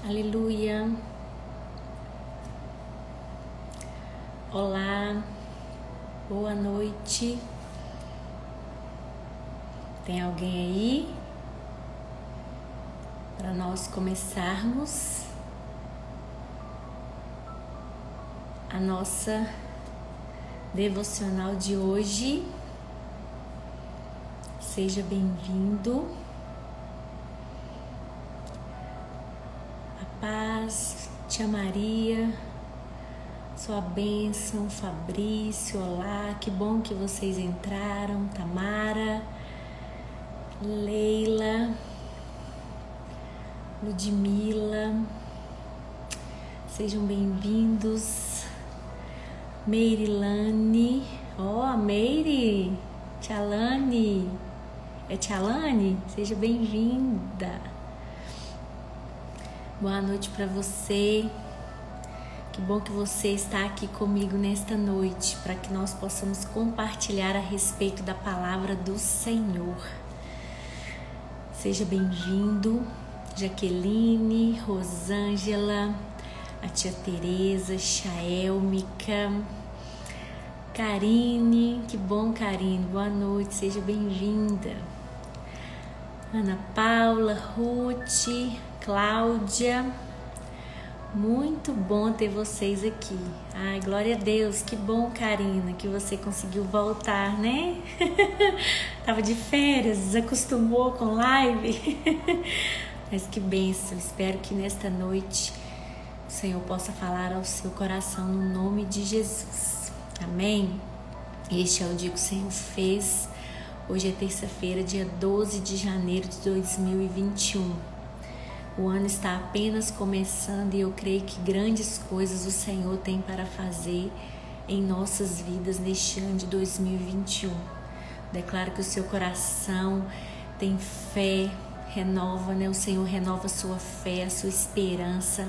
Aleluia. Olá, boa noite. Tem alguém aí para nós começarmos a nossa devocional de hoje? Seja bem-vindo. A paz, tia Maria, sua bênção, Fabrício, olá, que bom que vocês entraram, Tamara, Leila, Ludmila, sejam bem-vindos. Meirilane, a Meire, Tialane, é Tialane? Seja bem-vinda. Boa noite para você. Que bom que você está aqui comigo nesta noite, para que nós possamos compartilhar a respeito da palavra do Senhor. Seja bem-vindo, Jaqueline, Rosângela, a tia Tereza, Chaelmica, Karine, que bom, Karine, boa noite, seja bem-vinda. Ana Paula, Ruth, Cláudia, muito bom ter vocês aqui. Ai, glória a Deus, que bom, Karina, que você conseguiu voltar, né? Tava de férias, desacostumou com live. Mas que bênção, espero que nesta noite o Senhor possa falar ao seu coração no nome de Jesus. Amém? Este é o dia que o Senhor fez. Hoje é terça-feira, dia 12 de janeiro de 2021. O ano está apenas começando e eu creio que grandes coisas o Senhor tem para fazer em nossas vidas neste ano de 2021. Declaro que o seu coração tem fé, renova, né? O Senhor renova a sua fé, a sua esperança,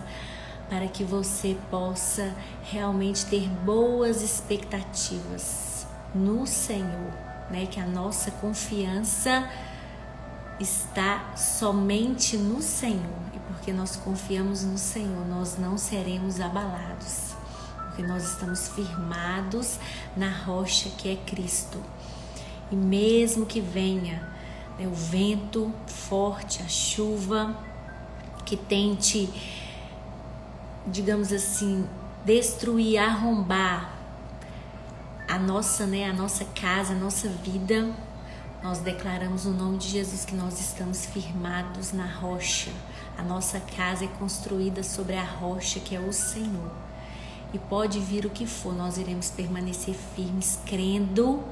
para que você possa realmente ter boas expectativas no Senhor, né? Que a nossa confiança está somente no Senhor, e porque nós confiamos no Senhor, nós não seremos abalados, porque nós estamos firmados na rocha que é Cristo. E mesmo que venha, né, o vento forte, a chuva que tente, digamos assim, destruir, arrombar a nossa casa, a nossa vida, nós declaramos no nome de Jesus que nós estamos firmados na rocha. A nossa casa é construída sobre a rocha que é o Senhor. E pode vir o que for, nós iremos permanecer firmes, crendo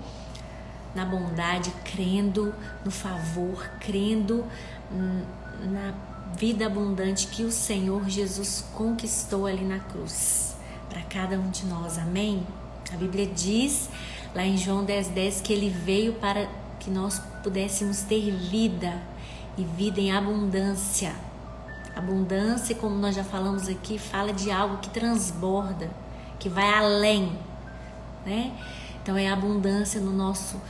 na bondade, crendo no favor, crendo na vida abundante que o Senhor Jesus conquistou ali na cruz para cada um de nós. Amém? A Bíblia diz lá em João 10:10 que ele veio para que nós pudéssemos ter vida e vida em abundância. Abundância, como nós já falamos aqui, fala de algo que transborda, que vai além, né? Então é abundância no nosso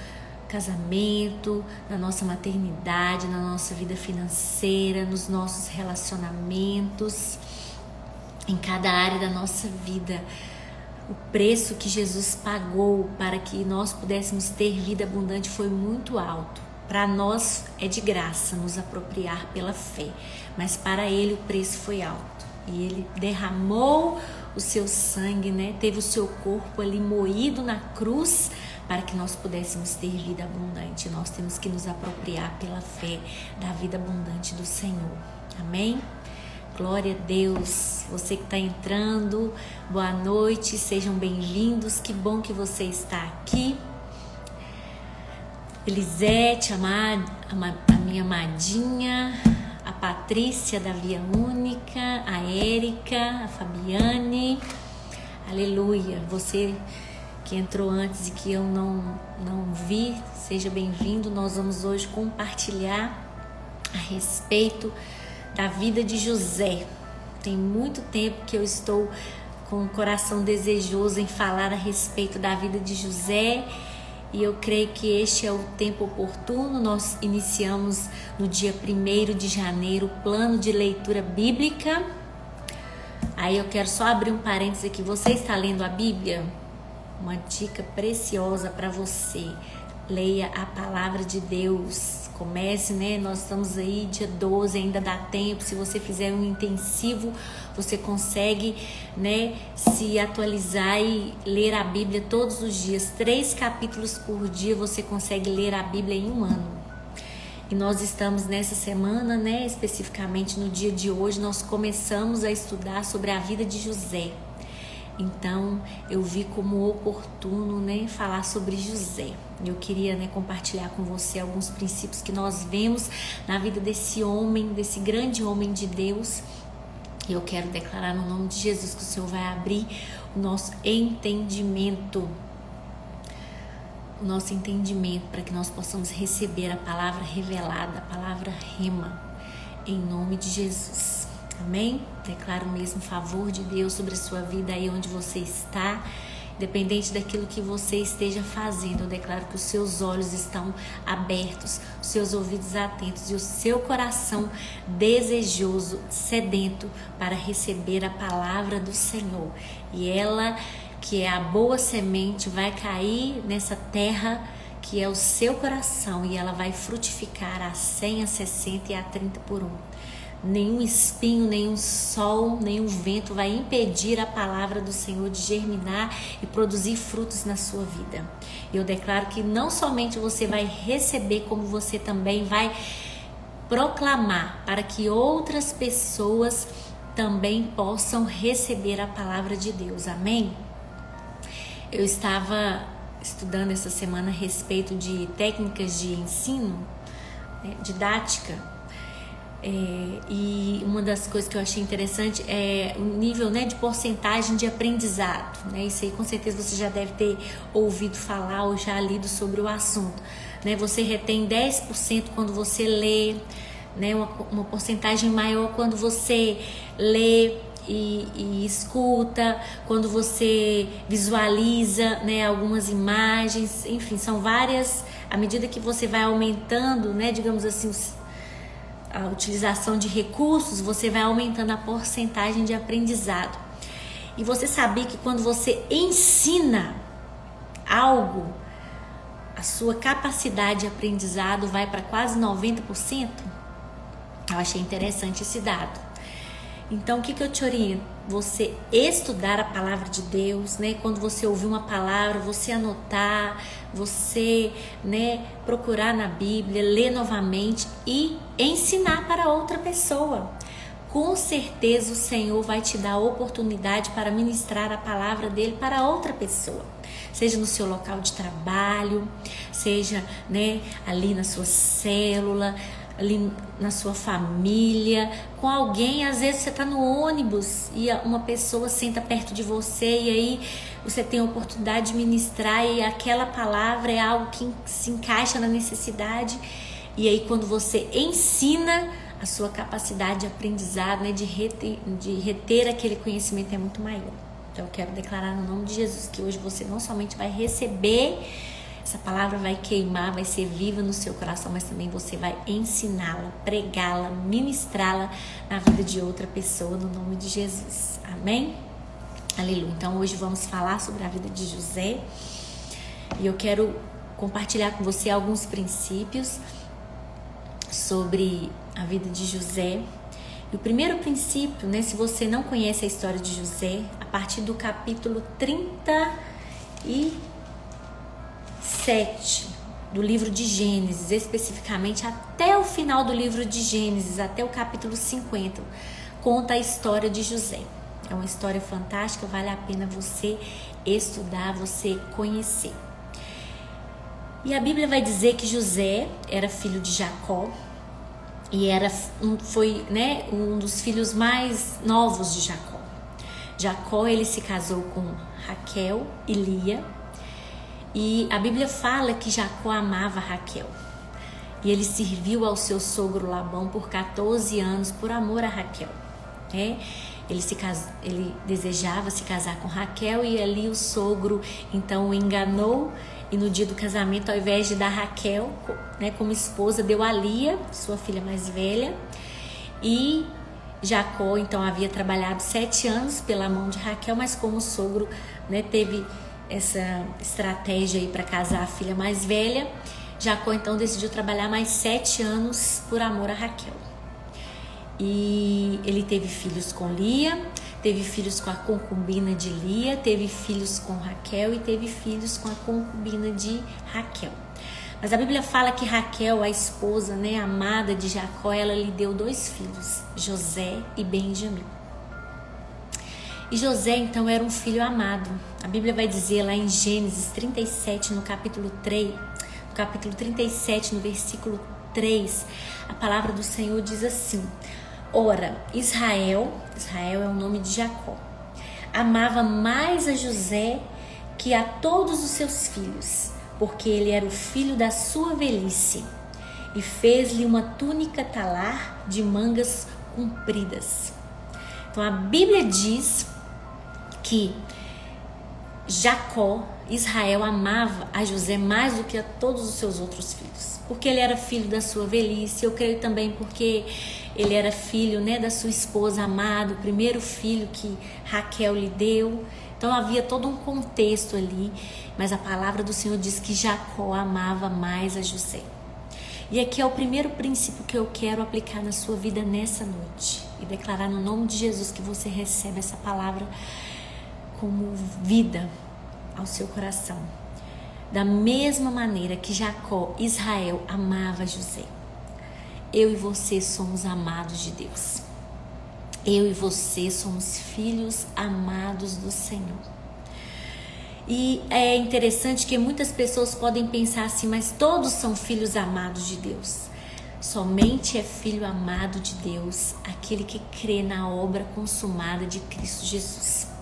casamento, na nossa maternidade, na nossa vida financeira, nos nossos relacionamentos, em cada área da nossa vida. O preço que Jesus pagou para que nós pudéssemos ter vida abundante foi muito alto. Para nós é de graça nos apropriar pela fé, mas para Ele o preço foi alto. E Ele derramou o seu sangue, né? Teve o seu corpo ali moído na cruz para que nós pudéssemos ter vida abundante. Nós temos que nos apropriar pela fé da vida abundante do Senhor. Amém? Glória a Deus, você que está entrando, boa noite, sejam bem-vindos, que bom que você está aqui. Elisete, a minha amadinha, a Patrícia da Via Única, a Érica, a Fabiane, aleluia. Você que entrou antes e que eu não vi, seja bem-vindo. Nós vamos hoje compartilhar a respeito da vida de José. Tem muito tempo que eu estou com o coração desejoso em falar a respeito da vida de José, e eu creio que este é o tempo oportuno. Nós iniciamos no dia 1º de janeiro o plano de leitura bíblica Aí eu quero só abrir um parênteses aqui. Você está lendo a Bíblia? Uma dica preciosa para você. Leia a palavra de Deus. Comece, né? Nós estamos aí dia 12, ainda dá tempo. Se você fizer um intensivo, você consegue, né, se atualizar e ler a Bíblia todos os dias. 3 capítulos por dia você consegue ler a Bíblia em um ano. E nós estamos nessa semana, né, especificamente no dia de hoje, nós começamos a estudar sobre a vida de José. Então, eu vi como oportuno, né, falar sobre José. Eu queria, né, compartilhar com você alguns princípios que nós vemos na vida desse homem, desse grande homem de Deus. Eu quero declarar no nome de Jesus que o Senhor vai abrir o nosso entendimento. O nosso entendimento para que nós possamos receber a palavra revelada, a palavra rema, em nome de Jesus. Amém? Declaro o mesmo favor de Deus sobre a sua vida aí onde você está. Independente daquilo que você esteja fazendo, eu declaro que os seus olhos estão abertos, os seus ouvidos atentos e o seu coração desejoso, sedento para receber a palavra do Senhor. E ela, que é a boa semente, vai cair nessa terra que é o seu coração e ela vai frutificar a 100, a 60 e a 30 por 1. Nenhum espinho, nenhum sol, nenhum vento vai impedir a palavra do Senhor de germinar e produzir frutos na sua vida. Eu declaro que não somente você vai receber, como você também vai proclamar para que outras pessoas também possam receber a palavra de Deus. Amém? Eu estava estudando essa semana a respeito de técnicas de ensino, didática. E uma das coisas que eu achei interessante é o nível, né, de porcentagem de aprendizado, né? Isso aí com certeza você já deve ter ouvido falar ou já lido sobre o assunto, né? Você retém 10% quando você lê, né? Uma porcentagem maior quando você lê e escuta, quando você visualiza, né, algumas imagens, enfim, são várias. À medida que você vai aumentando, né, digamos assim, a utilização de recursos, você vai aumentando a porcentagem de aprendizado. E você sabia que quando você ensina algo, a sua capacidade de aprendizado vai para quase 90%? Eu achei interessante esse dado. Então, o que eu te oriento? Você estudar a palavra de Deus, né? Quando você ouvir uma palavra, você anotar, você, né, procurar na Bíblia, ler novamente e ensinar para outra pessoa. Com certeza o Senhor vai te dar a oportunidade para ministrar a palavra dele para outra pessoa. Seja no seu local de trabalho, seja, né, ali na sua célula, ali na sua família, com alguém. Às vezes você está no ônibus e uma pessoa senta perto de você e aí você tem a oportunidade de ministrar e aquela palavra é algo que se encaixa na necessidade. E aí quando você ensina, a sua capacidade de aprendizado, né, de reter aquele conhecimento é muito maior. Então eu quero declarar no nome de Jesus que hoje você não somente vai receber, essa palavra vai queimar, vai ser viva no seu coração, mas também você vai ensiná-la, pregá-la, ministrá-la na vida de outra pessoa, no nome de Jesus. Amém? Aleluia. Então hoje vamos falar sobre a vida de José e eu quero compartilhar com você alguns princípios sobre a vida de José. E o primeiro princípio, né, se você não conhece a história de José, a partir do capítulo 37 do livro de Gênesis, especificamente até o final do livro de Gênesis, até o capítulo 50, conta a história de José. É uma história fantástica, vale a pena você estudar, você conhecer. E a Bíblia vai dizer que José era filho de Jacó e foi, né, um dos filhos mais novos de Jacó. Jacó, ele se casou com Raquel e Lia. E a Bíblia fala que Jacó amava Raquel. E ele serviu ao seu sogro Labão por 14 anos por amor a Raquel. Né? Ele desejava se casar com Raquel e ali o sogro então o enganou. E no dia do casamento, ao invés de dar Raquel, né, como esposa, deu a Lia, sua filha mais velha. E Jacó então havia trabalhado 7 anos pela mão de Raquel, mas como o sogro, né, teve essa estratégia aí para casar a filha mais velha, Jacó então decidiu trabalhar mais 7 anos por amor a Raquel. E ele teve filhos com Lia, teve filhos com a concubina de Lia, teve filhos com Raquel e teve filhos com a concubina de Raquel. Mas a Bíblia fala que Raquel, a esposa, né, amada de Jacó, ela lhe deu 2 filhos, José e Benjamim. E José, então, era um filho amado. A Bíblia vai dizer lá em Gênesis 37, no capítulo 37, no versículo 3, a palavra do Senhor diz assim: ora, Israel é o nome de Jacó, amava mais a José que a todos os seus filhos, porque ele era o filho da sua velhice, e fez-lhe uma túnica talar de mangas compridas. Então a Bíblia diz que Israel amava a José mais do que a todos os seus outros filhos, porque ele era filho da sua velhice. Eu creio também porque ele era filho, né, da sua esposa amada, o primeiro filho que Raquel lhe deu. Então havia todo um contexto ali, mas a palavra do Senhor diz que Jacó amava mais a José. E aqui é o primeiro princípio que eu quero aplicar na sua vida nessa noite e declarar no nome de Jesus que você recebe essa palavra como vida ao seu coração. Da mesma maneira que Israel amava José, eu e você somos amados de Deus. Eu e você somos filhos amados do Senhor. E é interessante que muitas pessoas podem pensar assim, mas todos são filhos amados de Deus. Somente é filho amado de Deus aquele que crê na obra consumada de Cristo Jesus.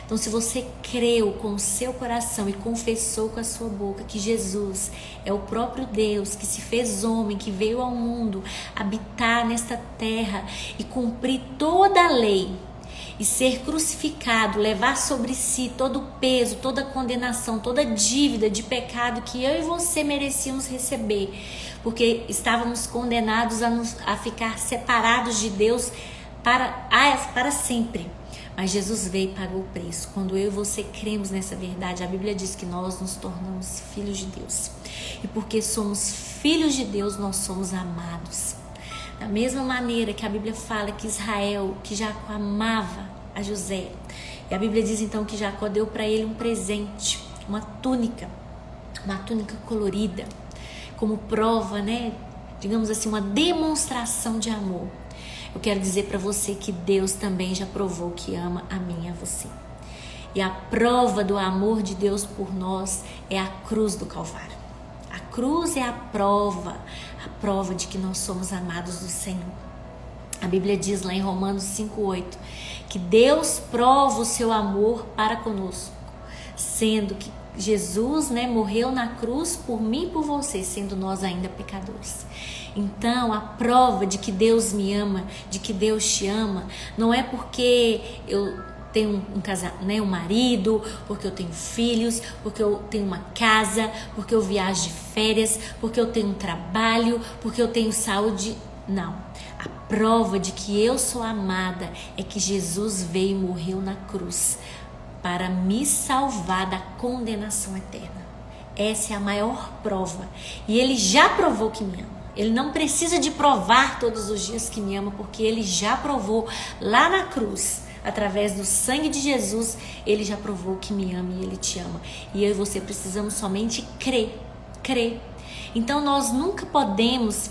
Então, se você creu com o seu coração e confessou com a sua boca que Jesus é o próprio Deus que se fez homem, que veio ao mundo habitar nesta terra e cumprir toda a lei e ser crucificado, levar sobre si todo o peso, toda a condenação, toda a dívida de pecado que eu e você merecíamos receber, porque estávamos condenados a ficar separados de Deus para sempre. Mas Jesus veio e pagou o preço. Quando eu e você cremos nessa verdade, a Bíblia diz que nós nos tornamos filhos de Deus. E porque somos filhos de Deus, nós somos amados. Da mesma maneira que a Bíblia fala que Jacó amava a José. E a Bíblia diz então que Jacó deu para ele um presente, uma túnica colorida, como prova, né? Digamos assim, uma demonstração de amor. Eu quero dizer para você que Deus também já provou que ama a mim e a você. E a prova do amor de Deus por nós é a cruz do Calvário. A cruz é a prova de que nós somos amados do Senhor. A Bíblia diz lá em Romanos 5,8 que Deus prova o seu amor para conosco, sendo que Jesus, né, morreu na cruz por mim e por você, sendo nós ainda pecadores. Então, a prova de que Deus me ama, de que Deus te ama, não é porque eu tenho um marido, porque eu tenho filhos, porque eu tenho uma casa, porque eu viajo de férias, porque eu tenho um trabalho, porque eu tenho saúde. Não. A prova de que eu sou amada é que Jesus veio e morreu na cruz para me salvar da condenação eterna. Essa é a maior prova. E Ele já provou que me ama. Ele não precisa de provar todos os dias que me ama, porque Ele já provou lá na cruz. Através do sangue de Jesus, Ele já provou que me ama e Ele te ama. E eu e você precisamos somente crer. Então nós nunca podemos,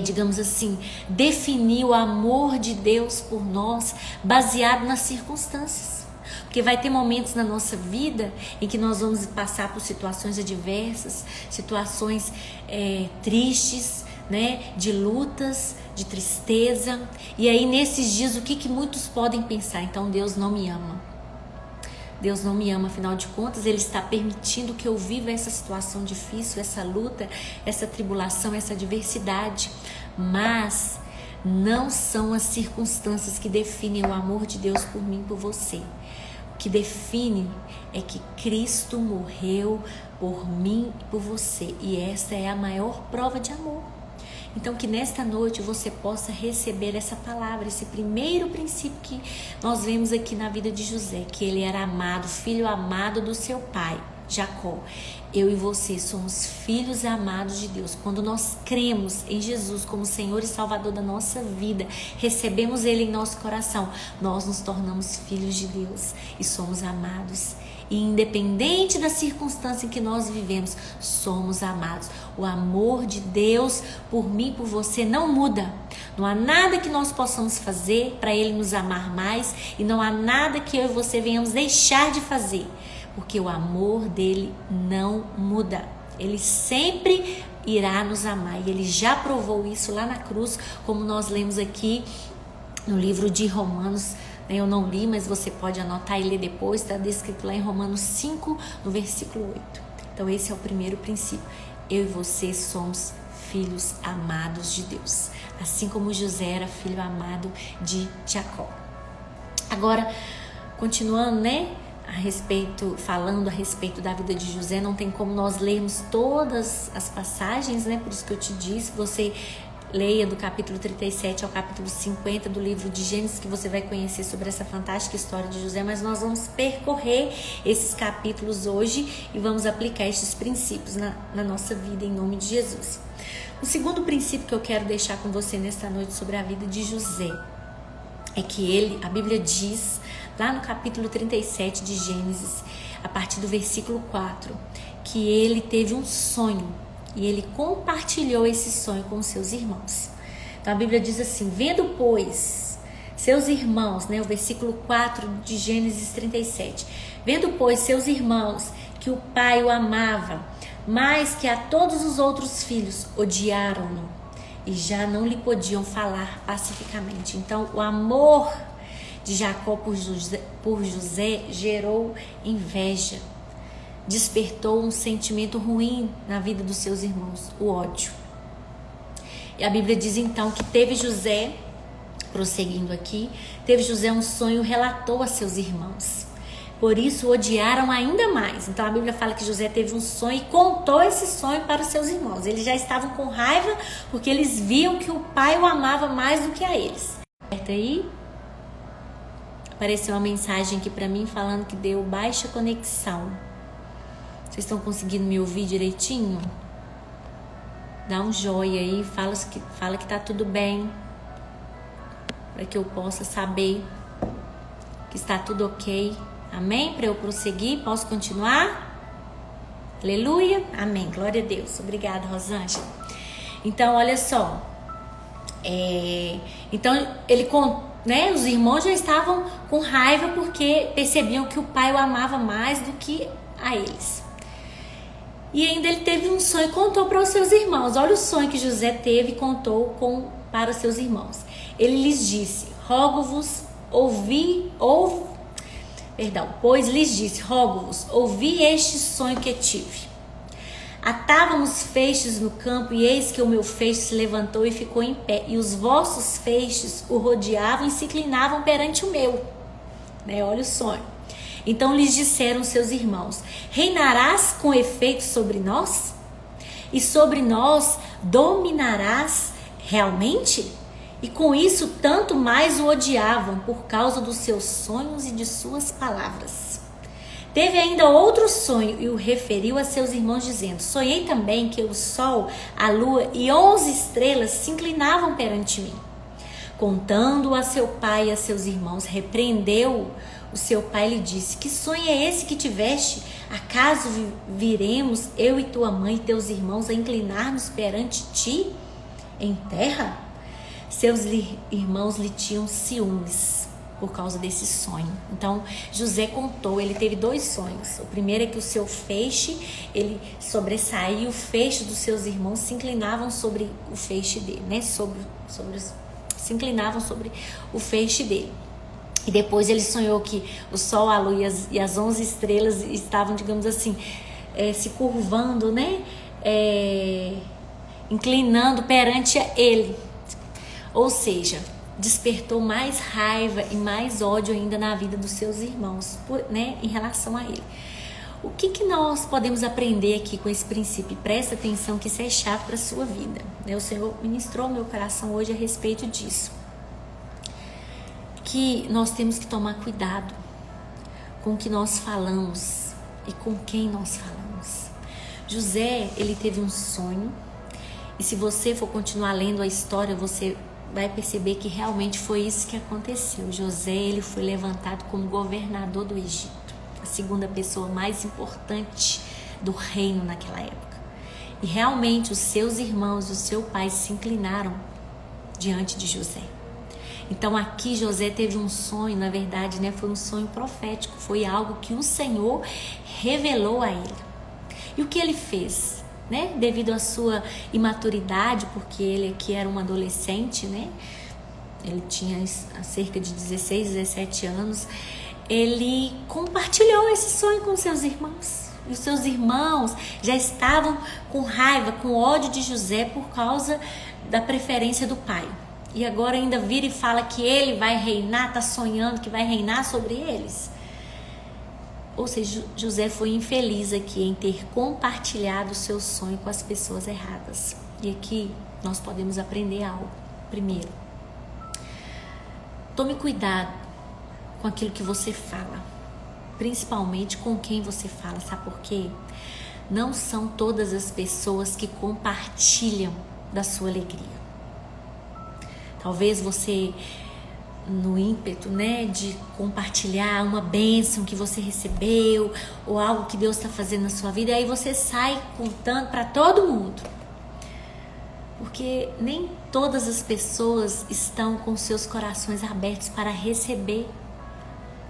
digamos assim, definir o amor de Deus por nós baseado nas circunstâncias. Porque vai ter momentos na nossa vida em que nós vamos passar por situações adversas, situações tristes, né? De lutas, de tristeza. E aí nesses dias o que muitos podem pensar? Então Deus não me ama. Deus não me ama, afinal de contas Ele está permitindo que eu viva essa situação difícil, essa luta, essa tribulação, essa adversidade. Mas não são as circunstâncias que definem o amor de Deus por mim e por você. O que define é que Cristo morreu por mim e por você. E essa é a maior prova de amor. Então que nesta noite você possa receber essa palavra, esse primeiro princípio que nós vemos aqui na vida de José, que ele era amado, filho amado do seu pai, Jacó. Eu e você somos filhos amados de Deus. Quando nós cremos em Jesus como Senhor e Salvador da nossa vida, recebemos Ele em nosso coração, nós nos tornamos filhos de Deus e somos amados. E independente da circunstância em que nós vivemos, somos amados. O amor de Deus por mim, por você, não muda. Não há nada que nós possamos fazer para Ele nos amar mais, e não há nada que eu e você venhamos deixar de fazer, porque o amor dele não muda. Ele sempre irá nos amar, e ele já provou isso lá na cruz, como nós lemos aqui no livro de Romanos. Eu não li, mas você pode anotar e ler depois, está descrito lá em Romanos 5, no versículo 8. Então esse é o primeiro princípio. Eu e você somos filhos amados de Deus, assim como José era filho amado de Jacó. Agora, continuando, falando a respeito da vida de José, não tem como nós lermos todas as passagens, por isso que eu te disse, você leia do capítulo 37 ao capítulo 50 do livro de Gênesis, que você vai conhecer sobre essa fantástica história de José, mas nós vamos percorrer esses capítulos hoje e vamos aplicar estes princípios na nossa vida, em nome de Jesus. O segundo princípio que eu quero deixar com você nesta noite sobre a vida de José é que a Bíblia diz, lá no capítulo 37 de Gênesis, a partir do versículo 4, que ele teve um sonho e ele compartilhou esse sonho com os seus irmãos. Então a Bíblia diz assim: vendo, pois, seus irmãos, o versículo 4 de Gênesis 37, vendo, pois, seus irmãos que o pai o amava mais que a todos os outros filhos, odiaram-no e já não lhe podiam falar pacificamente. Então o amor de Jacó por José gerou inveja, despertou um sentimento ruim na vida dos seus irmãos, o ódio. E a Bíblia diz então que teve José, prosseguindo aqui, teve José um sonho, relatou a seus irmãos. Por isso o odiaram ainda mais. Então a Bíblia fala que José teve um sonho e contou esse sonho para os seus irmãos. Eles já estavam com raiva porque eles viam que o pai o amava mais do que a eles. Certo aí? Apareceu uma mensagem aqui para mim falando que deu baixa conexão. Vocês estão conseguindo me ouvir direitinho? Dá um joinha aí, fala que tá tudo bem, para que eu possa saber que está tudo ok. Amém? Para eu prosseguir, posso continuar? Aleluia? Amém. Glória a Deus. Obrigada, Rosângela. Então, olha só. Então, os irmãos já estavam com raiva porque percebiam que o pai o amava mais do que a eles. E ainda ele teve um sonho e contou para os seus irmãos. Olha o sonho que José teve e contou para os seus irmãos. Ele lhes disse: pois lhes disse, rogo-vos, ouvi este sonho que tive. Atávamos feixes no campo, e eis que o meu feixe se levantou e ficou em pé, e os vossos feixes o rodeavam e se inclinavam perante o meu. Olha o sonho. Então lhes disseram seus irmãos: reinarás com efeito sobre nós? E sobre nós dominarás realmente? E com isso tanto mais o odiavam por causa dos seus sonhos e de suas palavras. Teve ainda outro sonho e o referiu a seus irmãos dizendo: sonhei também que o sol, a lua e 11 estrelas se inclinavam perante mim. Contando-o a seu pai e a seus irmãos, repreendeu o seu pai e lhe disse: que sonho é esse que tiveste? Acaso viremos eu e tua mãe e teus irmãos a inclinar-nos perante ti em terra? Seus irmãos lhe tinham ciúmes por causa desse sonho. Então José contou, ele teve 2 sonhos. O primeiro é que o seu feixe, ele sobressaía, o feixe dos seus irmãos se inclinavam sobre o feixe dele, se inclinavam sobre o feixe dele. E depois ele sonhou que o sol, a lua e as 11 estrelas estavam, digamos assim, se curvando, inclinando perante ele. Ou seja, despertou mais raiva e mais ódio ainda na vida dos seus irmãos, em relação a ele. O que nós podemos aprender aqui com esse princípio? Presta atenção que isso é chave para a sua vida. O Senhor ministrou meu coração hoje a respeito disso. Que nós temos que tomar cuidado com o que nós falamos e com quem nós falamos. José, ele teve um sonho, e se você for continuar lendo a história, você vai perceber que realmente foi isso que aconteceu. José, ele foi levantado como governador do Egito, a segunda pessoa mais importante do reino naquela época. E realmente os seus irmãos, o seu pai se inclinaram diante de José. Então aqui José teve um sonho, na verdade, foi um sonho profético, foi algo que o Senhor revelou a ele. E o que ele fez? Devido à sua imaturidade, porque ele aqui era um adolescente, ele tinha cerca de 16, 17 anos, ele compartilhou esse sonho com seus irmãos. E os seus irmãos já estavam com raiva, com ódio de José por causa da preferência do pai. E agora ainda vira e fala que ele vai reinar, está sonhando que vai reinar sobre eles. Ou seja, José foi infeliz aqui em ter compartilhado o seu sonho com as pessoas erradas. E aqui nós podemos aprender algo. Primeiro, tome cuidado com aquilo que você fala, principalmente com quem você fala. Sabe por quê? Não são todas as pessoas que compartilham da sua alegria. Talvez você, no ímpeto, de compartilhar uma bênção que você recebeu ou algo que Deus está fazendo na sua vida, e aí você sai contando para todo mundo. Porque nem todas as pessoas estão com seus corações abertos para receber,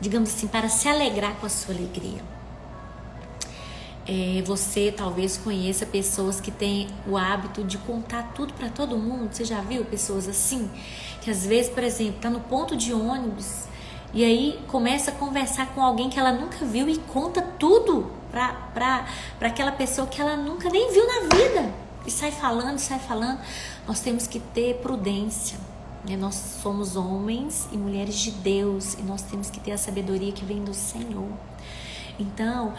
digamos assim, para se alegrar com a sua alegria. Você talvez conheça pessoas que têm o hábito de contar tudo para todo mundo. Você já viu pessoas assim? Que às vezes, por exemplo, está no ponto de ônibus e aí começa a conversar com alguém que ela nunca viu e conta tudo para aquela pessoa que ela nunca nem viu na vida. E sai falando. Nós temos que ter prudência. Nós somos homens e mulheres de Deus e nós temos que ter a sabedoria que vem do Senhor. Então,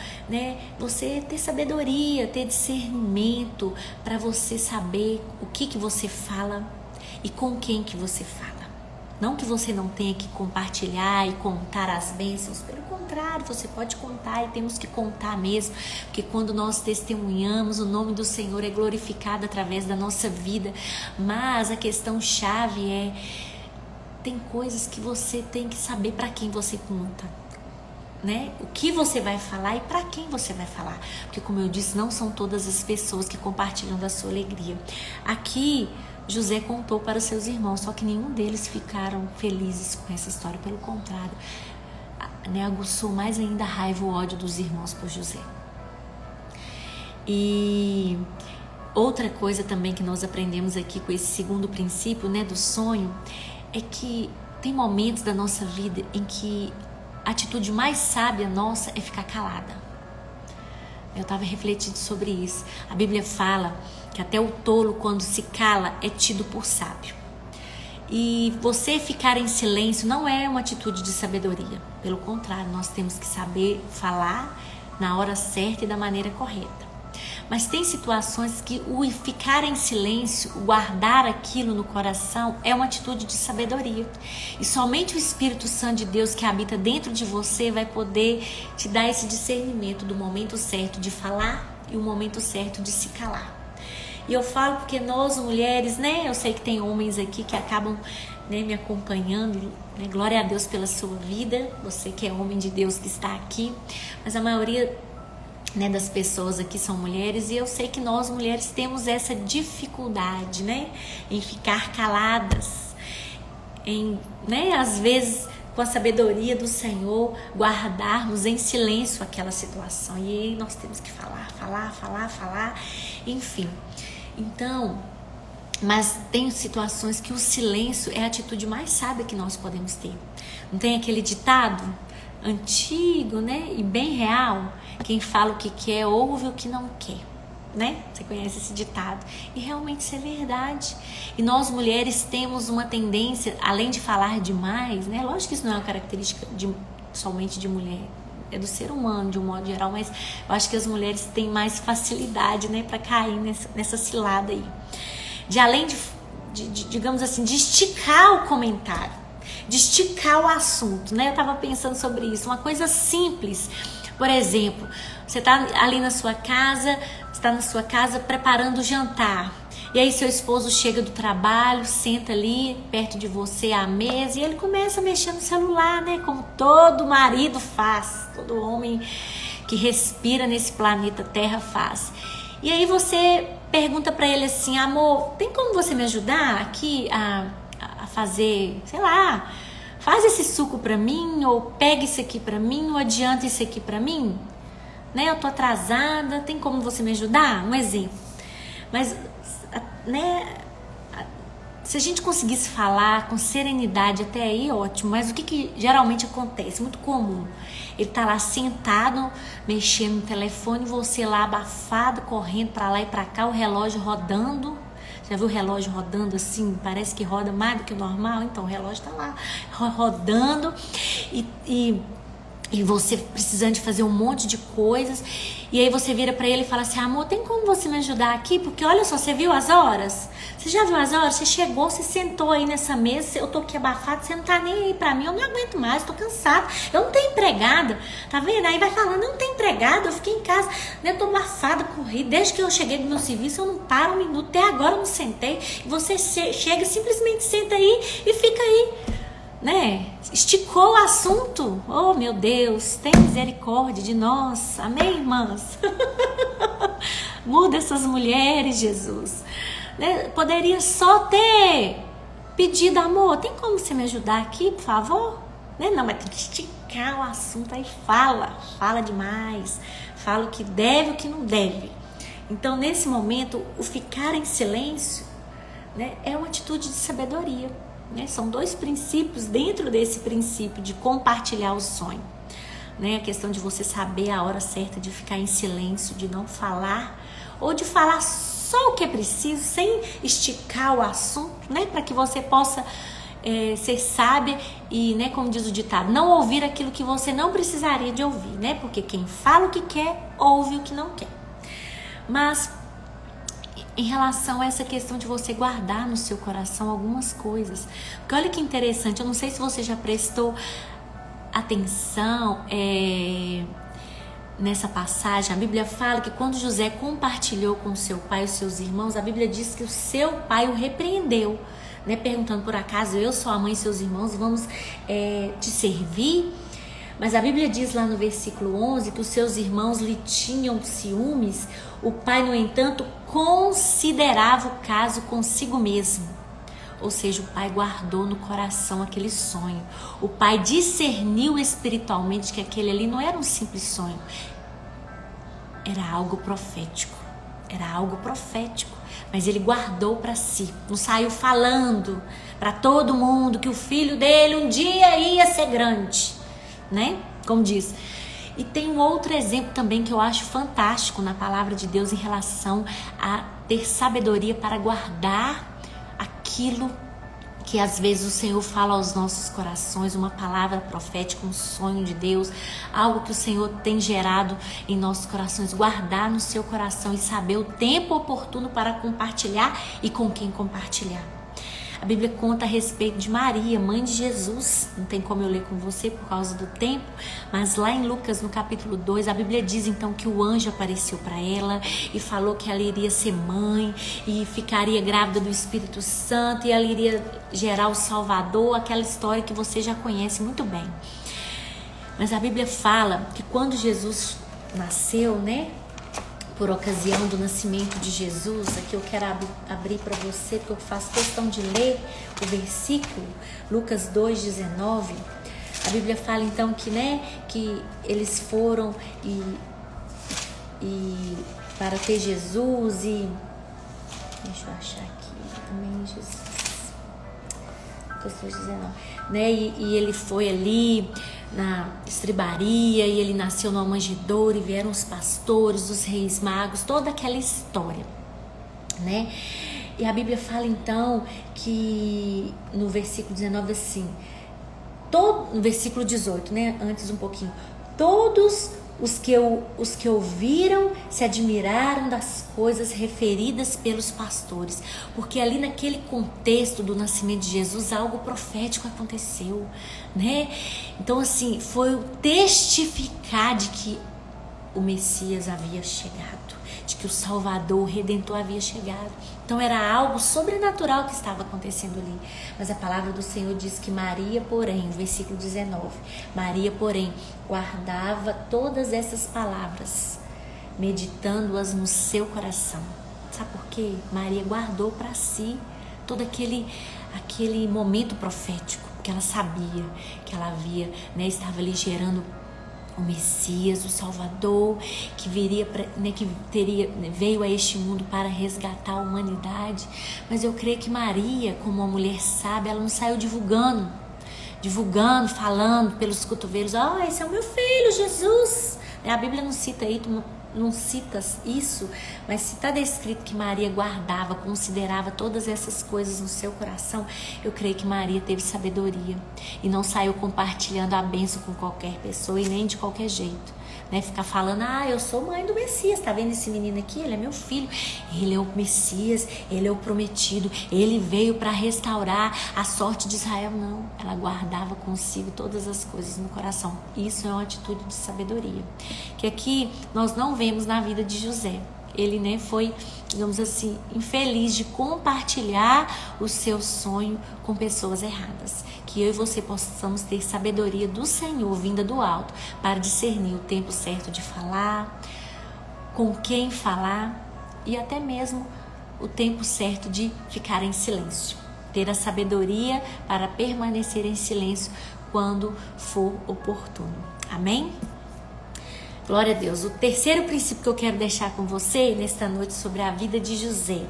você ter sabedoria, ter discernimento para você saber o que você fala e com quem que você fala. Não que você não tenha que compartilhar e contar as bênçãos, pelo contrário, você pode contar e temos que contar mesmo, porque quando nós testemunhamos, o nome do Senhor é glorificado através da nossa vida. Mas a questão chave tem coisas que você tem que saber para quem você conta. O que você vai falar e para quem você vai falar, porque como eu disse, não são todas as pessoas que compartilham da sua alegria. Aqui José contou para os seus irmãos, só que nenhum deles ficaram felizes com essa história, pelo contrário, aguçou mais ainda a raiva e o ódio dos irmãos por José. E outra coisa também que nós aprendemos aqui com esse segundo princípio, do sonho, é que tem momentos da nossa vida em que a atitude mais sábia nossa é ficar calada. Eu estava refletindo sobre isso. A Bíblia fala que até o tolo, quando se cala, é tido por sábio. E você ficar em silêncio não é uma atitude de sabedoria. Pelo contrário, nós temos que saber falar na hora certa e da maneira correta. Mas tem situações que o ficar em silêncio, o guardar aquilo no coração, é uma atitude de sabedoria. E somente o Espírito Santo de Deus que habita dentro de você vai poder te dar esse discernimento do momento certo de falar e o momento certo de se calar. E eu falo porque nós mulheres, eu sei que tem homens aqui que acabam me acompanhando, glória a Deus pela sua vida, você que é homem de Deus que está aqui, mas a maioria das pessoas aqui são mulheres, e eu sei que nós mulheres temos essa dificuldade em ficar caladas, em às vezes com a sabedoria do Senhor guardarmos em silêncio aquela situação, e aí nós temos que falar, enfim. Então, mas tem situações que o silêncio é a atitude mais sábia que nós podemos ter. Não tem aquele ditado antigo, e bem real: quem fala o que quer, ouve o que não quer, Você conhece esse ditado. E realmente isso é verdade. E nós mulheres temos uma tendência, além de falar demais, Lógico que isso não é uma característica somente de mulher, é do ser humano de um modo geral, mas eu acho que as mulheres têm mais facilidade, né, para cair nessa cilada aí. Além de, digamos assim, de esticar o comentário, de esticar o assunto, né? Eu tava pensando sobre isso, uma coisa simples. Por exemplo, você tá ali na sua casa, está na sua casa preparando o jantar. E aí seu esposo chega do trabalho, senta ali perto de você à mesa e ele começa a mexer no celular, né? Como todo marido faz, todo homem que respira nesse planeta Terra faz. E aí você pergunta pra ele assim: amor, tem como você me ajudar aqui a fazer, sei lá, faz esse suco pra mim, ou pega isso aqui pra mim, ou adianta isso aqui pra mim, né? Eu tô atrasada, tem como você me ajudar? Um exemplo. Mas, né, se a gente conseguisse falar com serenidade até aí, ótimo. Mas o que geralmente acontece? Muito comum. Ele tá lá sentado, mexendo no telefone, você lá abafado, correndo pra lá e pra cá, o relógio rodando. Já viu o relógio rodando assim? Parece que roda mais do que o normal. Então o relógio tá lá rodando e você precisando de fazer um monte de coisas. E aí você vira pra ele e fala assim: amor, tem como você me ajudar aqui? Porque olha só, você viu as horas? Você já viu as horas? Você chegou, você sentou aí nessa mesa, eu tô aqui abafado, você não tá nem aí pra mim, eu não aguento mais, tô cansada, eu não tenho empregada, tá vendo? Aí vai falando: eu não tenho empregada, eu fiquei em casa, né? Eu tô abafada, corri, desde que eu cheguei do meu serviço, eu não paro um minuto, até agora eu não sentei. E você chega, simplesmente senta aí e fica aí, né? Esticou o assunto. Oh, meu Deus, tem misericórdia de nós. Amém, irmãs? Muda essas mulheres, Jesus, né? Poderia só ter pedido: amor, tem como você me ajudar aqui, por favor? Né? Não, mas tem que esticar o assunto. Aí fala demais, fala o que deve, o que não deve. Então, nesse momento, o ficar em silêncio, né, é uma atitude de sabedoria. São dois princípios dentro desse princípio de compartilhar o sonho, né? A questão de você saber a hora certa de ficar em silêncio, de não falar, ou de falar só o que é preciso, sem esticar o assunto, né? Para que você possa ser sábia e, né, como diz o ditado, não ouvir aquilo que você não precisaria de ouvir, né? Porque quem fala o que quer, ouve o que não quer. Mas em relação a essa questão de você guardar no seu coração algumas coisas. Porque olha que interessante, eu não sei se você já prestou atenção nessa passagem. A Bíblia fala que quando José compartilhou com seu pai e os seus irmãos, a Bíblia diz que o seu pai o repreendeu, né? Perguntando: por acaso eu, sua mãe e seus irmãos vamos te servir? Mas a Bíblia diz lá no versículo 11 que os seus irmãos lhe tinham ciúmes. O pai, no entanto, considerava o caso consigo mesmo. Ou seja, o pai guardou no coração aquele sonho. O pai discerniu espiritualmente que aquele ali não era um simples sonho. Era algo profético. Era algo profético. Mas ele guardou para si. Não saiu falando para todo mundo que o filho dele um dia ia ser grande, né? Como diz. E tem um outro exemplo também que eu acho fantástico na palavra de Deus em relação a ter sabedoria para guardar aquilo que às vezes o Senhor fala aos nossos corações, uma palavra profética, um sonho de Deus, algo que o Senhor tem gerado em nossos corações. Guardar no seu coração e saber o tempo oportuno para compartilhar e com quem compartilhar. A Bíblia conta a respeito de Maria, mãe de Jesus. Não tem como eu ler com você por causa do tempo, mas lá em Lucas, no capítulo 2, a Bíblia diz então que o anjo apareceu para ela e falou que ela iria ser mãe e ficaria grávida do Espírito Santo e ela iria gerar o Salvador, aquela história que você já conhece muito bem. Mas a Bíblia fala que quando Jesus nasceu, né? Por ocasião do nascimento de Jesus, aqui eu quero abrir para você, porque eu faço questão de ler o versículo, Lucas 2,19. A Bíblia fala então que, né, que eles foram e para ter Jesus e... Deixa eu achar aqui, amém, Jesus. Lucas 2,19. Né, e ele foi ali na estribaria e ele nasceu numa manjedoura e vieram os pastores, os reis magos, toda aquela história, né? E a Bíblia fala então que no versículo 19 assim, no versículo 18, né? Antes um pouquinho, Todos os que ouviram se admiraram das coisas referidas pelos pastores, porque ali naquele contexto do nascimento de Jesus algo profético aconteceu, né? Então assim, foi o testificar de que o Messias havia chegado, de que o Salvador, o Redentor havia chegado. Então era algo sobrenatural que estava acontecendo ali. Mas a palavra do Senhor diz que Maria, porém, versículo 19, Maria, porém, guardava todas essas palavras, meditando-as no seu coração. Sabe por quê? Maria guardou para si todo aquele momento profético, que ela sabia, que ela havia, né, estava ali gerando o Messias, o Salvador, que viria, veio a este mundo para resgatar a humanidade. Mas eu creio que Maria, como uma mulher sábia, ela não saiu divulgando, falando pelos cotovelos, esse é o meu filho, Jesus. A Bíblia não cita isso, mas se está descrito que Maria guardava, considerava todas essas coisas no seu coração, eu creio que Maria teve sabedoria e não saiu compartilhando a bênção com qualquer pessoa e nem de qualquer jeito, né? Ficar falando, eu sou mãe do Messias, tá vendo esse menino aqui? Ele é meu filho, ele é o Messias, ele é o prometido, ele veio para restaurar a sorte de Israel. Não, ela guardava consigo todas as coisas no coração. Isso é uma atitude de sabedoria, que aqui nós não vemos na vida de José. Ele, né, foi, digamos assim, infeliz de compartilhar o seu sonho com pessoas erradas. Que eu e você possamos ter sabedoria do Senhor, vinda do alto, para discernir o tempo certo de falar, com quem falar e até mesmo o tempo certo de ficar em silêncio. Ter a sabedoria para permanecer em silêncio quando for oportuno. Amém? Glória a Deus. O terceiro princípio que eu quero deixar com você nesta noite sobre a vida de José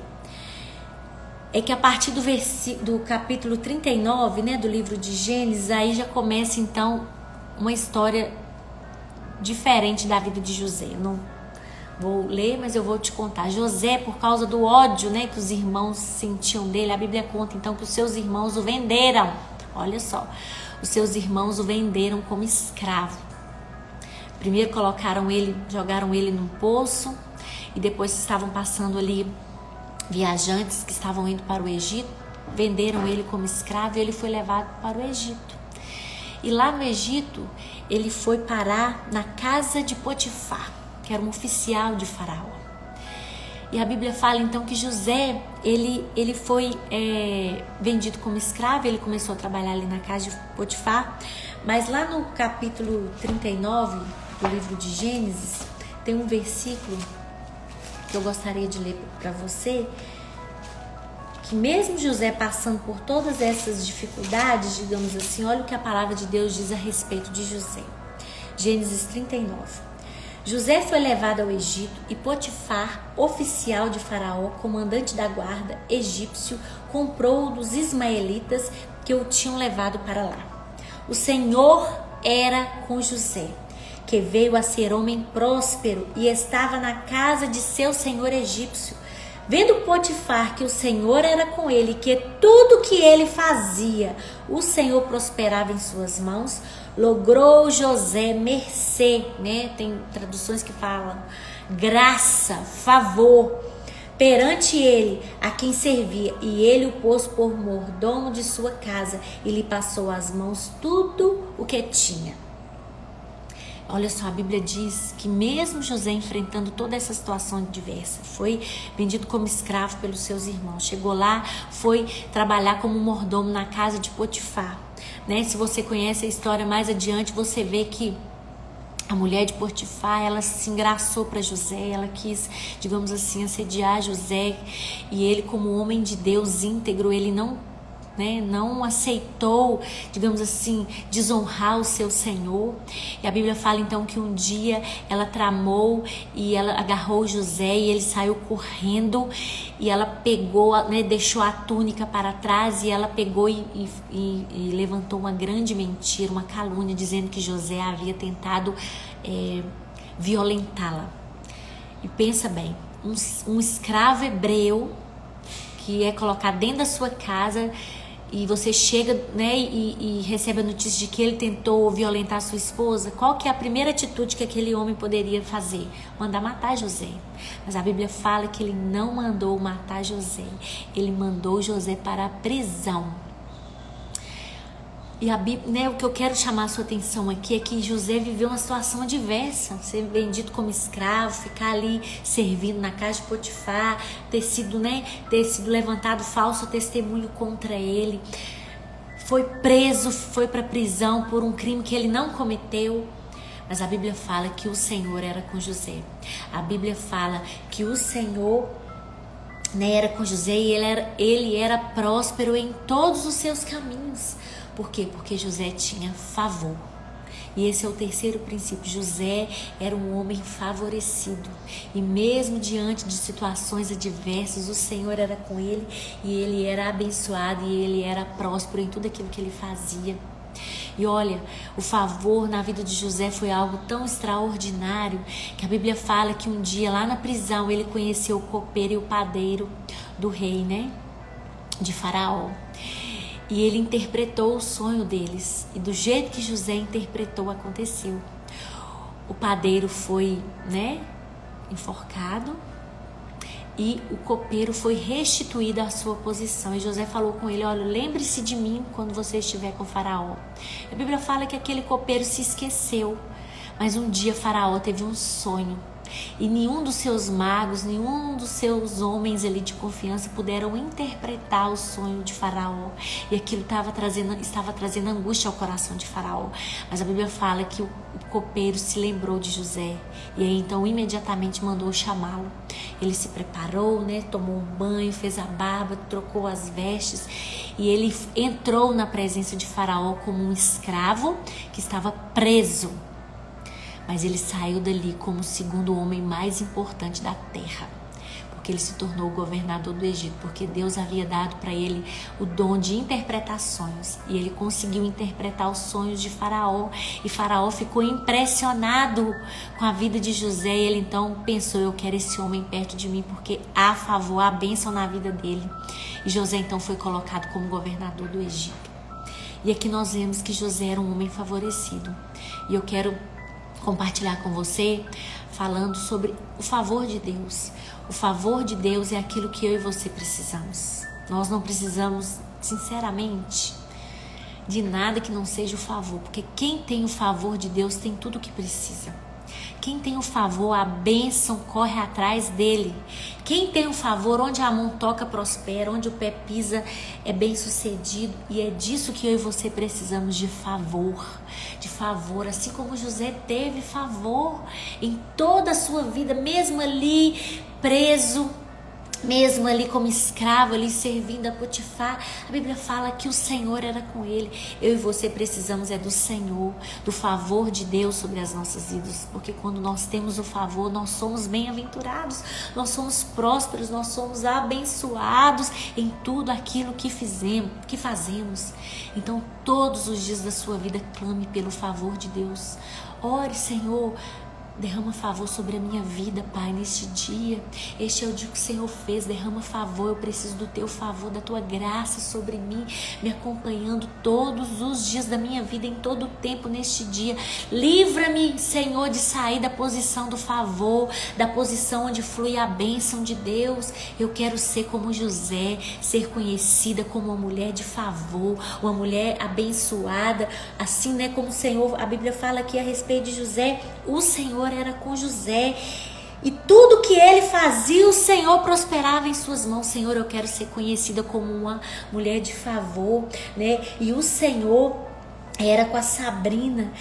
é que a partir do capítulo 39, né, do livro de Gênesis, aí já começa então uma história diferente da vida de José. Eu não vou ler, mas eu vou te contar. José, por causa do ódio, né, que os irmãos sentiam dele, a Bíblia conta então que os seus irmãos o venderam. Olha só, os seus irmãos o venderam como escravo. Primeiro jogaram ele num poço e depois estavam passando ali viajantes que estavam indo para o Egito, venderam ele como escravo e ele foi levado para o Egito. E lá no Egito ele foi parar na casa de Potifar, que era um oficial de Faraó. E a Bíblia fala então que José, ele foi vendido como escravo, ele começou a trabalhar ali na casa de Potifar, mas lá no capítulo 39 do livro de Gênesis, tem um versículo que eu gostaria de ler para você, que mesmo José passando por todas essas dificuldades, digamos assim, olha o que a palavra de Deus diz a respeito de José. Gênesis 39. José foi levado ao Egito e Potifar, oficial de Faraó, comandante da guarda egípcio, comprou-o dos ismaelitas que o tinham levado para lá. O Senhor era com José, que veio a ser homem próspero e estava na casa de seu senhor egípcio. Vendo Potifar que o Senhor era com ele, que tudo que ele fazia, o Senhor prosperava em suas mãos, logrou José mercê, né? Tem traduções que falam graça, favor, perante ele, a quem servia, e ele o pôs por mordomo de sua casa e lhe passou às mãos tudo o que tinha. Olha só, a Bíblia diz que mesmo José enfrentando toda essa situação diversa, foi vendido como escravo pelos seus irmãos, chegou lá, foi trabalhar como mordomo na casa de Potifar, né? Se você conhece a história mais adiante, você vê que a mulher de Potifar, ela se engraçou para José, ela quis, digamos assim, assediar José, e ele, como homem de Deus íntegro, ele não aceitou, digamos assim, desonrar o seu Senhor. E a Bíblia fala então que um dia ela tramou e ela agarrou José e ele saiu correndo, e ela pegou, né, deixou a túnica para trás, e ela pegou e levantou uma grande mentira, uma calúnia, dizendo que José havia tentado violentá-la. E pensa bem, um escravo hebreu que é colocado dentro da sua casa, e você chega, né, e recebe a notícia de que ele tentou violentar sua esposa, qual que é a primeira atitude que aquele homem poderia fazer? Mandar matar José. Mas a Bíblia fala que ele não mandou matar José, ele mandou José para a prisão. E a Bíblia, né, o que eu quero chamar a sua atenção aqui é que José viveu uma situação adversa, ser vendido como escravo, ficar ali servindo na casa de Potifar, ter sido levantado falso testemunho contra ele, foi preso, foi para a prisão por um crime que ele não cometeu. Mas a Bíblia fala que o Senhor era com José. A Bíblia fala que o Senhor, né, era com José e ele era próspero em todos os seus caminhos. Por quê? Porque José tinha favor. E esse é o terceiro princípio. José era um homem favorecido. E mesmo diante de situações adversas, o Senhor era com ele. E ele era abençoado e ele era próspero em tudo aquilo que ele fazia. E olha, o favor na vida de José foi algo tão extraordinário que a Bíblia fala que um dia lá na prisão ele conheceu o copeiro e o padeiro do rei, né? De Faraó. E ele interpretou o sonho deles. E do jeito que José interpretou, aconteceu. O padeiro foi, né, enforcado. E o copeiro foi restituído à sua posição. E José falou com ele: olha, lembre-se de mim quando você estiver com Faraó. A Bíblia fala que aquele copeiro se esqueceu. Mas um dia Faraó teve um sonho. E nenhum dos seus magos, nenhum dos seus homens ali de confiança puderam interpretar o sonho de Faraó. E aquilo estava trazendo angústia ao coração de Faraó. Mas a Bíblia fala que o copeiro se lembrou de José. E aí então imediatamente mandou chamá-lo. Ele se preparou, né, tomou um banho, fez a barba, trocou as vestes. E ele entrou na presença de Faraó como um escravo que estava preso. Mas ele saiu dali como o segundo homem mais importante da terra, porque ele se tornou o governador do Egito, porque Deus havia dado para ele o dom de interpretar sonhos, e ele conseguiu interpretar os sonhos de Faraó, e Faraó ficou impressionado com a vida de José, e ele então pensou: eu quero esse homem perto de mim, porque há favor, há bênção na vida dele. E José então foi colocado como governador do Egito. E aqui nós vemos que José era um homem favorecido, e eu quero compartilhar com você falando sobre o favor de Deus. O favor de Deus é aquilo que eu e você precisamos. Nós não precisamos, sinceramente, de nada que não seja o favor, porque quem tem o favor de Deus tem tudo o que precisa. Quem tem o favor, a bênção corre atrás dele. Quem tem o favor, onde a mão toca, prospera, onde o pé pisa, é bem sucedido. E é disso que eu e você precisamos, de favor. De favor, assim como José teve favor em toda a sua vida, mesmo ali preso, mesmo ali como escravo, ali servindo a Potifar. A Bíblia fala que o Senhor era com ele. Eu e você precisamos do Senhor, do favor de Deus sobre as nossas vidas, porque quando nós temos o favor, nós somos bem-aventurados, nós somos prósperos, nós somos abençoados em tudo aquilo que fazemos. Então todos os dias da sua vida clame pelo favor de Deus. Ore: Senhor, derrama favor sobre a minha vida, Pai, neste dia. Este é o dia que o Senhor fez. Derrama favor. Eu preciso do teu favor, da tua graça sobre mim, me acompanhando todos os dias da minha vida, em todo o tempo neste dia. Livra-me, Senhor, de sair da posição do favor, da posição onde flui a bênção de Deus. Eu quero ser como José, ser conhecida como uma mulher de favor, uma mulher abençoada, assim, né, como o Senhor. A Bíblia fala aqui a respeito de José: o Senhor era com José, e tudo que ele fazia, o Senhor prosperava em suas mãos. Senhor, eu quero ser conhecida como uma mulher de favor, né? E o Senhor era com a Sabrina,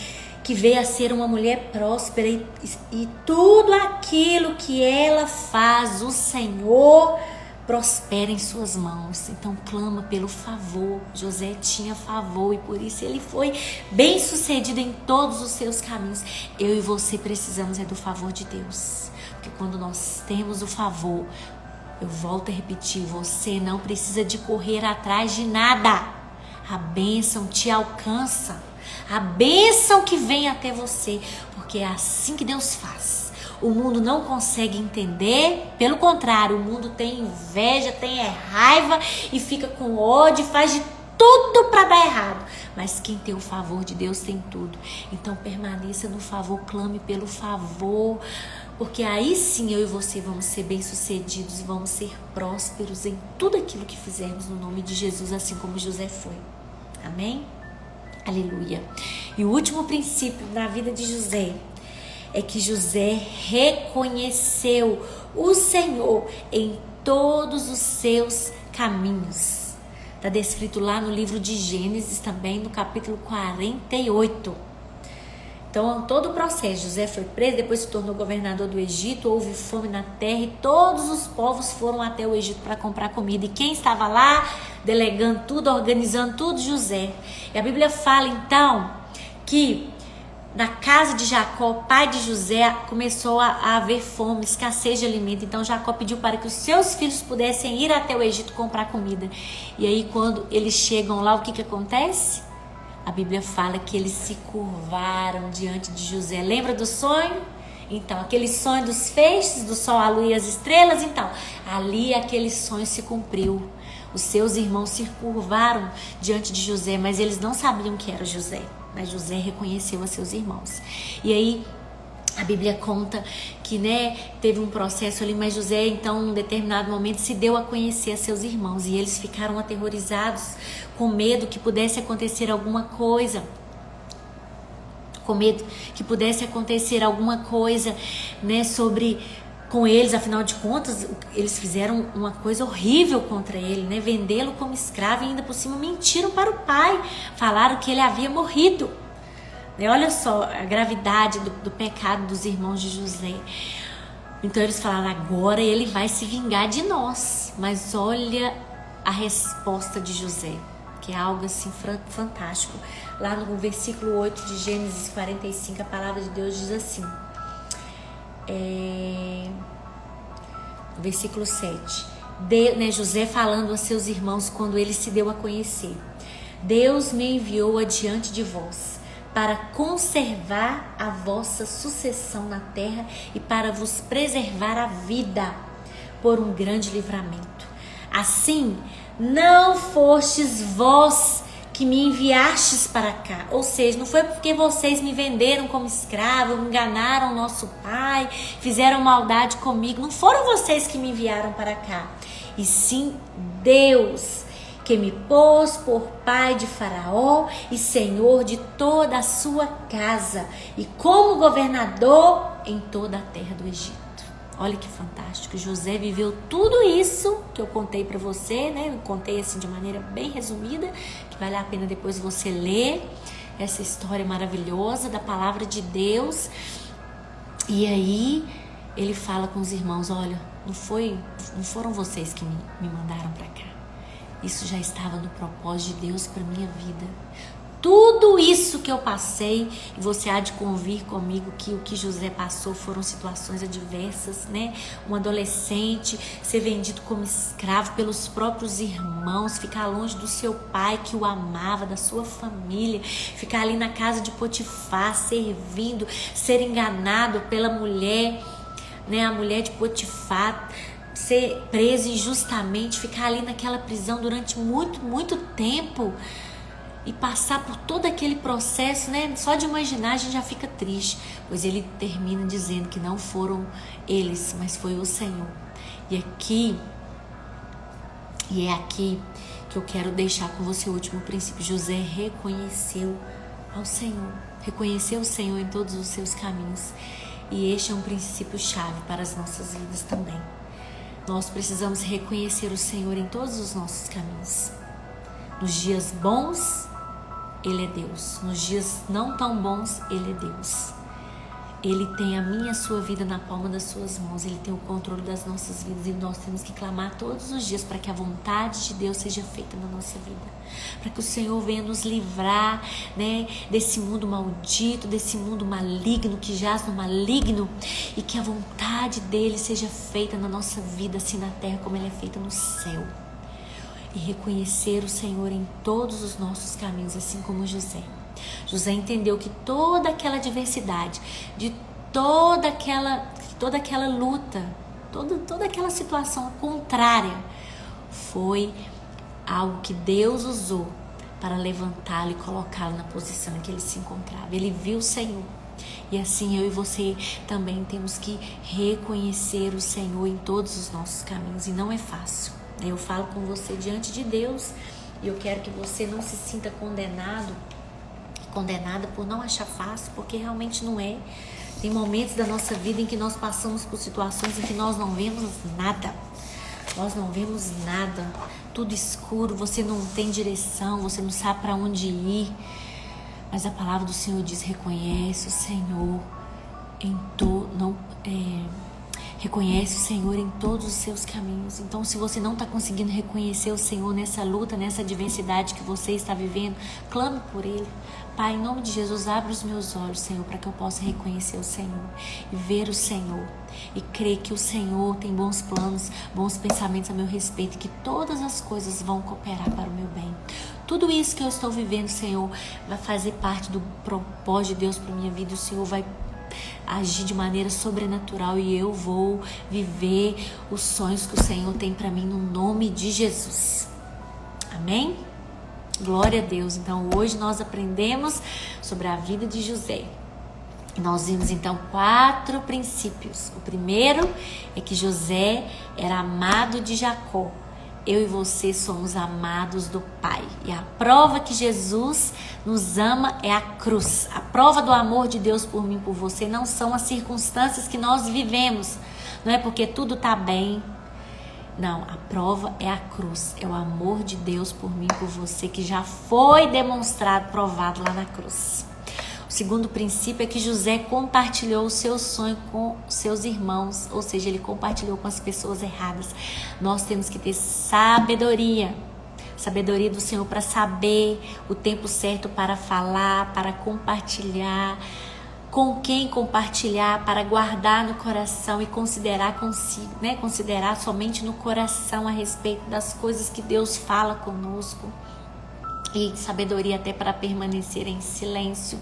que veio a ser uma mulher próspera, e tudo aquilo que ela faz, o Senhor prospera em suas mãos. Então clama pelo favor. José tinha favor e por isso ele foi bem sucedido em todos os seus caminhos. Eu e você precisamos do favor de Deus, porque quando nós temos o favor, eu volto a repetir, você não precisa de correr atrás de nada. A bênção te alcança, a bênção que vem até você, porque é assim que Deus faz. O mundo não consegue entender, pelo contrário, o mundo tem inveja, tem raiva e fica com ódio, faz de tudo para dar errado. Mas quem tem o favor de Deus tem tudo. Então permaneça no favor, clame pelo favor. Porque aí sim eu e você vamos ser bem-sucedidos e vamos ser prósperos em tudo aquilo que fizermos no nome de Jesus, assim como José foi. Amém? Aleluia. E o último princípio na vida de José é que José reconheceu o Senhor em todos os seus caminhos. Está descrito lá no livro de Gênesis também, no capítulo 48. Então, todo o processo, José foi preso, depois se tornou governador do Egito, houve fome na terra e todos os povos foram até o Egito para comprar comida. E quem estava lá, delegando tudo, organizando tudo? José. E a Bíblia fala, então, que na casa de Jacó, pai de José, começou a haver fome, escassez de alimento. Então Jacó pediu para que os seus filhos pudessem ir até o Egito comprar comida. E aí quando eles chegam lá, o que acontece? A Bíblia fala que eles se curvaram diante de José. Lembra do sonho? Então, aquele sonho dos feixes, do sol, a lua e as estrelas. Então, ali aquele sonho se cumpriu. Os seus irmãos se curvaram diante de José, mas eles não sabiam que era José. Mas José reconheceu a seus irmãos. E aí a Bíblia conta que, teve um processo ali, mas José, então, em um determinado momento, se deu a conhecer a seus irmãos. E eles ficaram aterrorizados, com medo que pudesse acontecer alguma coisa. Com medo que pudesse acontecer alguma coisa, com eles. Afinal de contas, eles fizeram uma coisa horrível contra ele, vendê-lo como escravo e ainda por cima mentiram para o pai, falaram que ele havia morrido. Olha só a gravidade do pecado dos irmãos de José. Então eles falaram, agora ele vai se vingar de nós. Mas olha a resposta de José, que é algo assim fantástico. Lá no versículo 8 de Gênesis 45, a palavra de Deus diz assim, versículo 7, José falando a seus irmãos quando ele se deu a conhecer: Deus me enviou adiante de vós para conservar a vossa sucessão na terra e para vos preservar a vida por um grande livramento. Assim, não fostes vós que me enviastes para cá. Ou seja, não foi porque vocês me venderam como escravo, enganaram nosso pai, fizeram maldade comigo. Não foram vocês que me enviaram para cá. E sim Deus, que me pôs por pai de Faraó e senhor de toda a sua casa e como governador em toda a terra do Egito. Olha que fantástico. José viveu tudo isso que eu contei para você, Eu contei assim de maneira bem resumida, que vale a pena depois você ler essa história maravilhosa da palavra de Deus. E aí ele fala com os irmãos: olha, não foram vocês que me mandaram para cá. Isso já estava no propósito de Deus para minha vida. Tudo isso que eu passei, e você há de convir comigo que o que José passou foram situações adversas, Um adolescente ser vendido como escravo pelos próprios irmãos, ficar longe do seu pai que o amava, da sua família, ficar ali na casa de Potifar, servindo, ser enganado pela mulher, a mulher de Potifar, ser preso injustamente, ficar ali naquela prisão durante muito, muito tempo. E passar por todo aquele processo, Só de imaginar a gente já fica triste. Pois ele termina dizendo que não foram eles, mas foi o Senhor. E é aqui que eu quero deixar com você o último princípio. José reconheceu ao Senhor. Reconheceu o Senhor em todos os seus caminhos. E este é um princípio chave para as nossas vidas também. Nós precisamos reconhecer o Senhor em todos os nossos caminhos. Nos dias bons, Ele é Deus. Nos dias não tão bons, Ele é Deus. Ele tem a minha e a sua vida na palma das suas mãos. Ele tem o controle das nossas vidas. E nós temos que clamar todos os dias para que a vontade de Deus seja feita na nossa vida. Para que o Senhor venha nos livrar, desse mundo maldito, desse mundo maligno, que jaz no maligno. E que a vontade dEle seja feita na nossa vida, assim na terra como Ele é feita no céu. E reconhecer o Senhor em todos os nossos caminhos, assim como José. José entendeu que toda aquela adversidade, de toda aquela luta, toda aquela situação contrária, foi algo que Deus usou para levantá-lo e colocá-lo na posição em que ele se encontrava. Ele viu o Senhor. E assim eu e você também temos que reconhecer o Senhor em todos os nossos caminhos. E não é fácil. Eu falo com você diante de Deus e eu quero que você não se sinta condenada por não achar fácil, porque realmente não é. Tem momentos da nossa vida em que nós passamos por situações em que nós não vemos nada. Nós não vemos nada. Tudo escuro, você não tem direção, você não sabe para onde ir. Mas a palavra do Senhor diz: reconhece o Senhor reconhece o Senhor em todos os seus caminhos. Então, se você não está conseguindo reconhecer o Senhor nessa luta, nessa adversidade que você está vivendo, clame por Ele. Pai, em nome de Jesus, abre os meus olhos, Senhor, para que eu possa reconhecer o Senhor e ver o Senhor e crer que o Senhor tem bons planos, bons pensamentos a meu respeito e que todas as coisas vão cooperar para o meu bem. Tudo isso que eu estou vivendo, Senhor, vai fazer parte do propósito de Deus para a minha vida. O Senhor vai agir de maneira sobrenatural e eu vou viver os sonhos que o Senhor tem para mim no nome de Jesus. Amém? Glória a Deus. Então hoje nós aprendemos sobre a vida de José. Nós vimos então 4 princípios. O primeiro é que José era amado de Jacó. Eu e você somos amados do Pai. E a prova que Jesus nos ama é a cruz. A prova do amor de Deus por mim e por você não são as circunstâncias que nós vivemos. Não é porque tudo está bem. Não, a prova é a cruz. É o amor de Deus por mim e por você que já foi demonstrado, provado lá na cruz. O segundo princípio é que José compartilhou o seu sonho com seus irmãos, ou seja, ele compartilhou com as pessoas erradas. Nós temos que ter sabedoria do Senhor para saber o tempo certo para falar, para compartilhar, com quem compartilhar, para guardar no coração e considerar consigo, né? Considerar somente no coração a respeito das coisas que Deus fala conosco. E sabedoria até para permanecer em silêncio.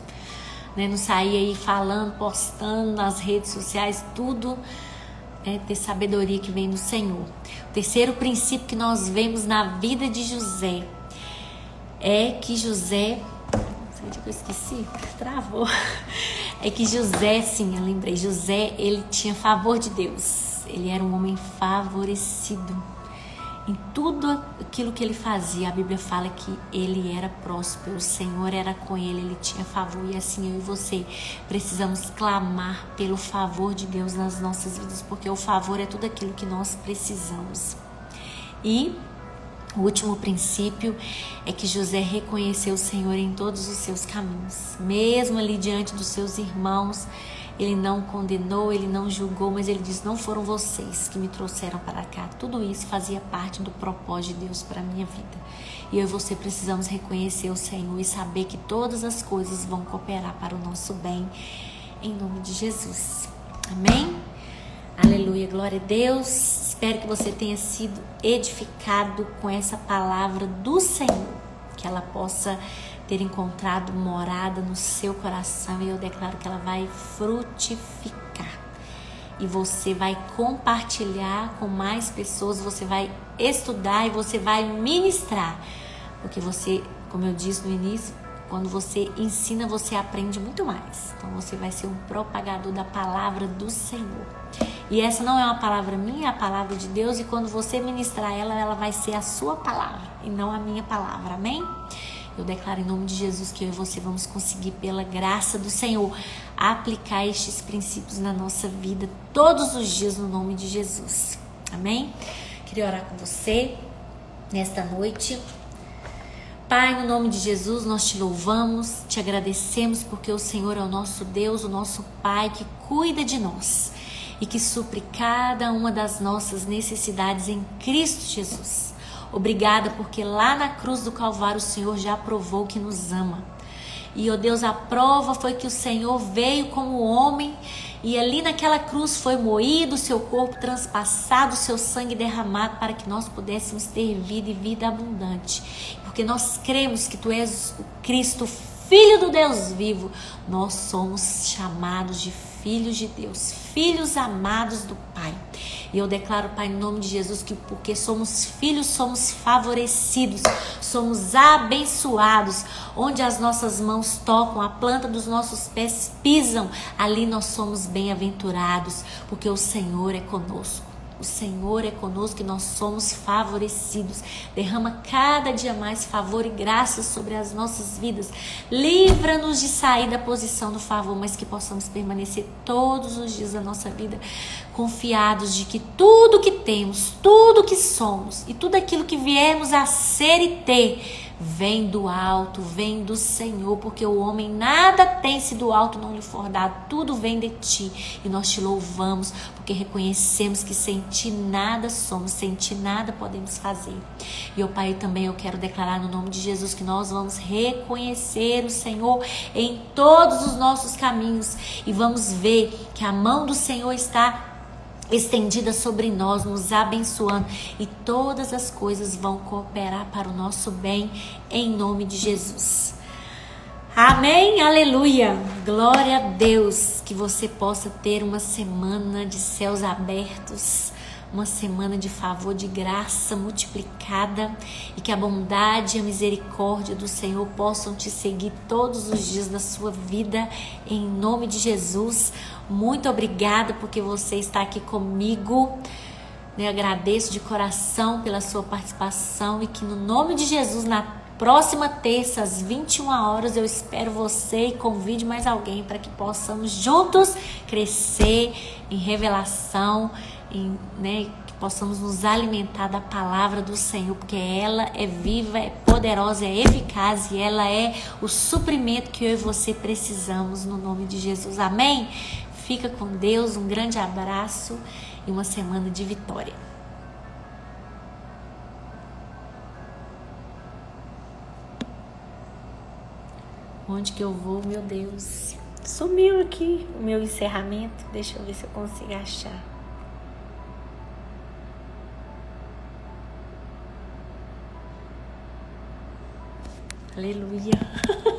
Não sair aí falando, postando nas redes sociais, tudo ter sabedoria que vem do Senhor. O terceiro princípio que nós vemos na vida de José é que José, não sei onde que eu esqueci, travou. É que José, sim, eu lembrei, José, ele tinha favor de Deus, ele era um homem favorecido. Em tudo aquilo que ele fazia, a Bíblia fala que ele era próspero, o Senhor era com ele, ele tinha favor. E assim eu e você precisamos clamar pelo favor de Deus nas nossas vidas, porque o favor é tudo aquilo que nós precisamos. E o último princípio é que José reconheceu o Senhor em todos os seus caminhos. Mesmo ali diante dos seus irmãos, ele não condenou, ele não julgou, mas ele disse: não foram vocês que me trouxeram para cá. Tudo isso fazia parte do propósito de Deus para a minha vida. E eu e você precisamos reconhecer o Senhor e saber que todas as coisas vão cooperar para o nosso bem, em nome de Jesus. Amém? Aleluia, glória a Deus. Espero que você tenha sido edificado com essa palavra do Senhor, que ela possa ter encontrado morada no seu coração, e eu declaro que ela vai frutificar e você vai compartilhar com mais pessoas, você vai estudar e você vai ministrar, porque você, como eu disse no início, quando você ensina, você aprende muito mais. Então você vai ser um propagador da palavra do Senhor. E essa não é uma palavra minha, é a palavra de Deus, e quando você ministrar ela, ela vai ser a sua palavra e não a minha palavra. Amém? Eu declaro em nome de Jesus que eu e você vamos conseguir, pela graça do Senhor, aplicar estes princípios na nossa vida todos os dias no nome de Jesus. Amém? Queria orar com você nesta noite. Pai, no nome de Jesus, nós te louvamos, te agradecemos porque o Senhor é o nosso Deus, o nosso Pai que cuida de nós e que supre cada uma das nossas necessidades em Cristo Jesus. Obrigada porque lá na cruz do Calvário o Senhor já provou que nos ama. E, ó Deus, a prova foi que o Senhor veio como homem e ali naquela cruz foi moído o seu corpo, transpassado o seu sangue derramado para que nós pudéssemos ter vida e vida abundante. Porque nós cremos que Tu és o Cristo, Filho do Deus vivo, nós somos chamados de filhos de Deus, filhos amados do Pai. E eu declaro, Pai, em nome de Jesus, que porque somos filhos, somos favorecidos, somos abençoados. Onde as nossas mãos tocam, a planta dos nossos pés pisam, ali nós somos bem-aventurados, porque o Senhor é conosco. O Senhor é conosco e nós somos favorecidos. Derrama cada dia mais favor e graça sobre as nossas vidas. Livra-nos de sair da posição do favor, mas que possamos permanecer todos os dias da nossa vida confiados de que tudo que temos, tudo que somos e tudo aquilo que viemos a ser e ter vem do alto, vem do Senhor, porque o homem nada tem se do alto não lhe for dado, tudo vem de ti, e nós te louvamos, porque reconhecemos que sem ti nada somos, sem ti nada podemos fazer. E ó Pai, também eu quero declarar no nome de Jesus que nós vamos reconhecer o Senhor em todos os nossos caminhos, e vamos ver que a mão do Senhor está estendida sobre nós, nos abençoando, e todas as coisas vão cooperar para o nosso bem, em nome de Jesus. Amém, aleluia, glória a Deus, que você possa ter uma semana de céus abertos, uma semana de favor, de graça multiplicada, e que a bondade e a misericórdia do Senhor possam te seguir todos os dias da sua vida, em nome de Jesus. Muito obrigada porque você está aqui comigo, eu agradeço de coração pela sua participação, e que no nome de Jesus, na próxima terça, às 21 horas, eu espero você e convide mais alguém para que possamos juntos crescer em revelação, que possamos nos alimentar da palavra do Senhor, porque ela é viva, é poderosa, é eficaz, e ela é o suprimento que eu e você precisamos, no nome de Jesus. Amém? Fica com Deus, um grande abraço e uma semana de vitória. Onde que eu vou, meu Deus? Sumiu aqui o meu encerramento. Deixa eu ver se eu consigo achar. Aleluia.